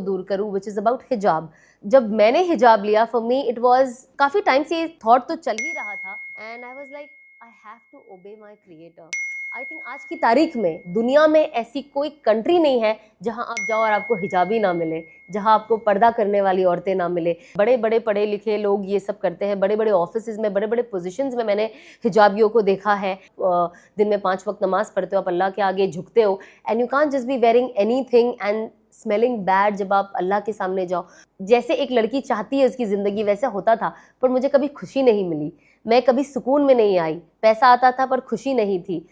दूर करूं which is about हिजाब। जब मैंने हिजाब लिया फॉर मी इट वाज काफी टाइम से थॉट तो चल ही रहा था and I was like I have to obey my creator. I think आज की तारीख में दुनिया में ऐसी कोई कंट्री नहीं है जहां आप जाओ और आपको हिजाबी ना मिले, जहां आपको पर्दा करने वाली औरतें ना मिले। बड़े बड़े पढ़े लिखे लोग ये सब करते हैं, बड़े बड़े ऑफिसेज में, बड़े बड़े पोजीशंस में मैंने हिजाबियों को देखा है। दिन में 5 वक्त नमाज पढ़ते हो, आप अल्लाह के आगे झुकते हो and you can't just be wearing anything and smelling bad जब आप अल्लाह के सामने जाओ। जैसे एक लड़की चाहती है उसकी ज़िंदगी वैसा होता था, पर मुझे कभी खुशी नहीं मिली, मैं कभी सुकून में नहीं आई। पैसा आता था पर खुशी नहीं थी।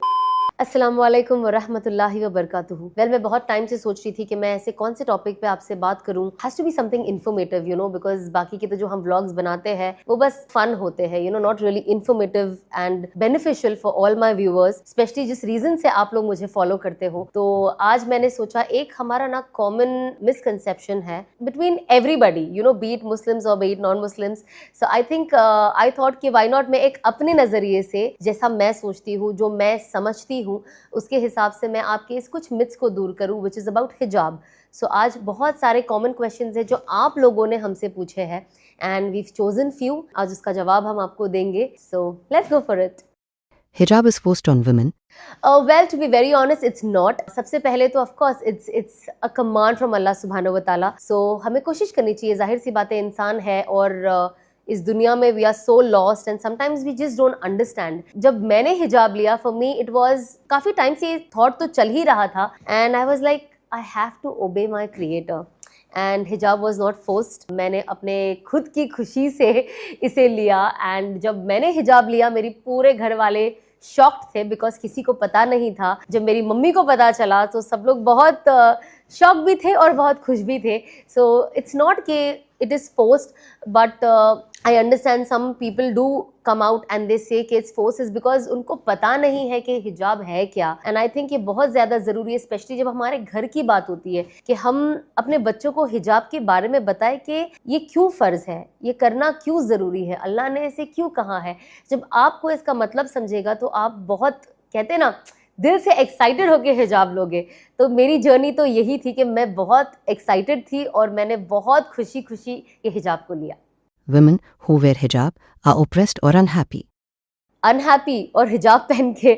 अस्सलाम वालेकुम वरहमतुल्लाहि वबरकातुहू। वेल, मैं बहुत टाइम से सोच रही थी कि मैं ऐसे कौन से टॉपिक पे आपसे बात करूं। Has to be something informative, you know, because बाकी के तो जो हम व्लॉग्स बनाते हैं वो बस फन होते हैं, you know, not really informative and beneficial for all my viewers, specially जिस रीजन से आप लोग मुझे फॉलो करते हो। तो आज मैंने सोचा एक हमारा ना कॉमन मिसकंसेप्शन है between everybody, you know, be it Muslims और be it non Muslims. So I think I thought कि वाई नॉट मैं एक अपने नजरिए से जैसा मैं सोचती हूँ, जो मैं समझती हूँ, उसके हिसाब से मैं आपके इस कुछ मिथ्स को दूर करूं विच इज़ अबाउट हिजाब। सो आज बहुत सारे कॉमन क्वेश्चंस हैं जो आप लोगों ने हमसे पूछे हैं एंड वी चोजन फ्यू। आज उसका जवाब हम आपको देंगे, so let's go for it. Hijab is forced on women. Well, to be very honest, it's not. सबसे पहले तो of course it's a command from Allah सुब्हानहू व तआला। सो हमें कोशिश करनी चाहिए, जाहिर सी बात है, इंसान है और इस दुनिया में we are so lost and sometimes we just don't understand. जब मैंने हिजाब लिया फॉर मी इट वाज काफी टाइम से थॉट तो चल ही रहा था and I was like I have to obey my creator and हिजाब वॉज नॉट फोर्स्ड। मैंने अपने खुद की खुशी से इसे लिया एंड जब मैंने हिजाब लिया मेरी पूरे घर वाले शॉक्ड थे बिकॉज किसी को पता नहीं था। जब मेरी मम्मी को पता चला तो सब लोग बहुत शॉक भी थे और बहुत खुश भी थे। सो इट्स नॉट कि it is forced but I understand some people do come out and they say कि इट्स फोर्स इज बिकॉज उनको पता नहीं है कि हिजाब है क्या। एंड आई थिंक ये बहुत ज़्यादा ज़रूरी है, स्पेशली जब हमारे घर की बात होती है, कि हम अपने बच्चों को हिजाब के बारे में बताएं कि ये क्यों फ़र्ज़ है, ये करना क्यों ज़रूरी है, अल्लाह ने इसे क्यों कहा है। जब आपको इसका मतलब समझेगा तो आप बहुत, कहते हैं ना, दिल से एक्साइटेड होके हिजाब लोगे। तो मेरी जर्नी तो यही थी कि मैं बहुत एक्साइटेड थी और मैंने बहुत खुशी खुशी ये हिजाब को लिया। Women who wear hijab are oppressed or unhappy. Unhappy और हिजाब पहन के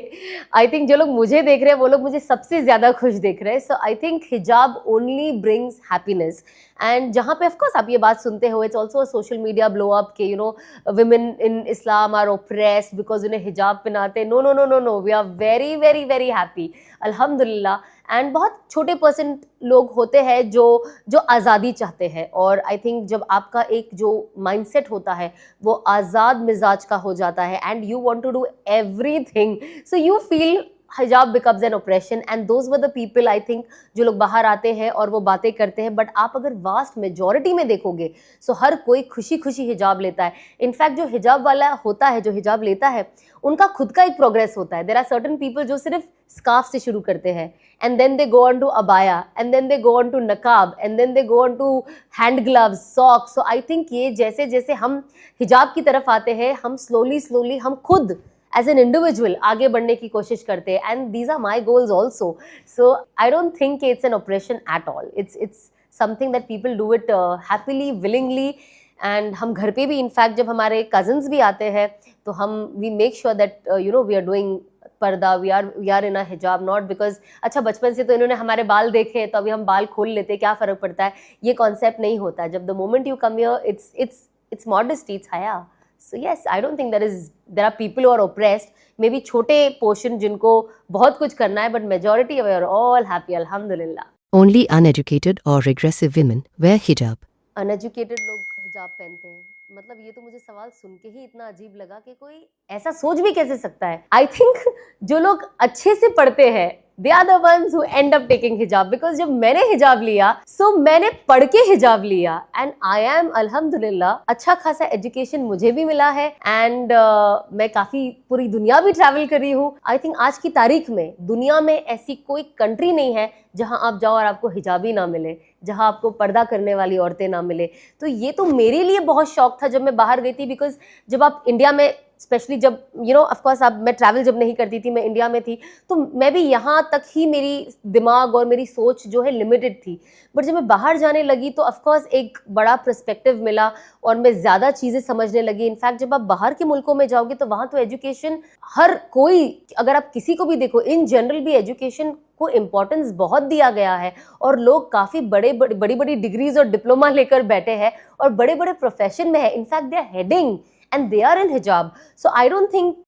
आई थिंक जो लोग मुझे देख रहे हैं वो लोग मुझे सबसे ज़्यादा खुश देख रहे हैं। So I think hijab only brings happiness. And जहाँ पे ऑफकोर्स आप ये बात सुनते हो, it's also social media blow up के, you know, women in Islam are oppressed because उन्हें हिजाब पहनाते। No no no no no, we are very very very happy, अल्हम्दुलिल्लाह। एंड बहुत छोटे परसेंट लोग होते हैं जो आज़ादी चाहते हैं और आई थिंक जब आपका एक जो माइंडसेट होता है वो आज़ाद मिजाज का हो जाता है and you want to do everything, so you feel hijab becomes an oppression. And those were the people, I think, जो लोग बाहर आते हैं और वो बातें करते हैं, बट आप अगर वास्ट मेजॉरिटी में देखोगे सो हर कोई खुशी खुशी हिजाब लेता है। इनफैक्ट जो हिजाब वाला होता है, जो हिजाब लेता है, उनका खुद का एक प्रोग्रेस होता है। देयर आर सर्टन पीपल जो सिर्फ स्कार्फ से शुरू करते हैं and then they go on to abaya and then they go on to niqab and then they go on to hand gloves, socks. So I think ये जैसे जैसे हम हिजाब की तरफ आते हैं, हम स्लोली हम खुद एज एन इंडिविजुअल आगे बढ़ने की कोशिश करते हैं and these are my goals also. So I don't think it's an operation at all. It's something that people do it happily, willingly. And हम घर पे भी, इनफैक्ट जब हमारे कजन्स भी आते हैं तो हम we make sure that you know we are doing पर्दा, वी आर इन अ हिजाब, नॉट बिकॉज अच्छा बचपन से तो इन्होंने हमारे बाल देखे तो अभी हम बाल खोल लेते, क्या फ़र्क पड़ता है। ये कॉन्सेप्ट नहीं होता। जब the moment you come here it's modesty, it's हया। So yes, I don't think there are people who are oppressed. Maybe छोटे पोर्शन जिनको बहुत कुछ करना है, but majority we are all happy, alhamdulillah. Only uneducated or regressive women wear hijab. Uneducated लोग हिजाब पहनते हैं, मतलब ये तो मुझे सवाल सुन के ही इतना अजीब लगा कि कोई ऐसा सोच भी कैसे सकता है। आई थिंक जो लोग अच्छे से पढ़ते हैं they are the ones who end up taking हिजाब, बिकॉज जब मैंने हिजाब लिया सो मैंने पढ़ के हिजाब लिया एंड आई एम अल्हम्दुलिल्लाह, अच्छा खासा एजुकेशन मुझे भी मिला है एंड मैं काफी पूरी दुनिया भी ट्रैवल करी हूँ। आई थिंक आज की तारीख में दुनिया में ऐसी कोई कंट्री नहीं है जहां आप जाओ और आपको हिजाबी ना मिले, जहां आपको पर्दा करने वाली औरतें ना मिले। तो ये तो मेरे लिए बहुत शौक था जब मैं बाहर गई थी, बिकॉज जब आप इंडिया में स्पेशली जब ऑफ कोर्स अब मैं ट्रैवल जब नहीं करती थी, मैं इंडिया में थी, तो मैं भी यहाँ तक ही मेरी दिमाग और मेरी सोच जो है लिमिटेड थी। बट जब मैं बाहर जाने लगी तो ऑफ कोर्स एक बड़ा पर्सपेक्टिव मिला और मैं ज़्यादा चीज़ें समझने लगी। इनफैक्ट जब आप बाहर के मुल्कों में जाओगे तो वहाँ तो एजुकेशन, हर कोई, अगर आप किसी को भी देखो, इन जनरल भी एजुकेशन को इम्पोर्टेंस बहुत दिया गया है और लोग काफ़ी बड़ी बड़ी डिग्रीज और डिप्लोमा लेकर बैठे हैं और बड़े बड़े प्रोफेशन में है। In fact they are heading and they are in hijab. So I don't think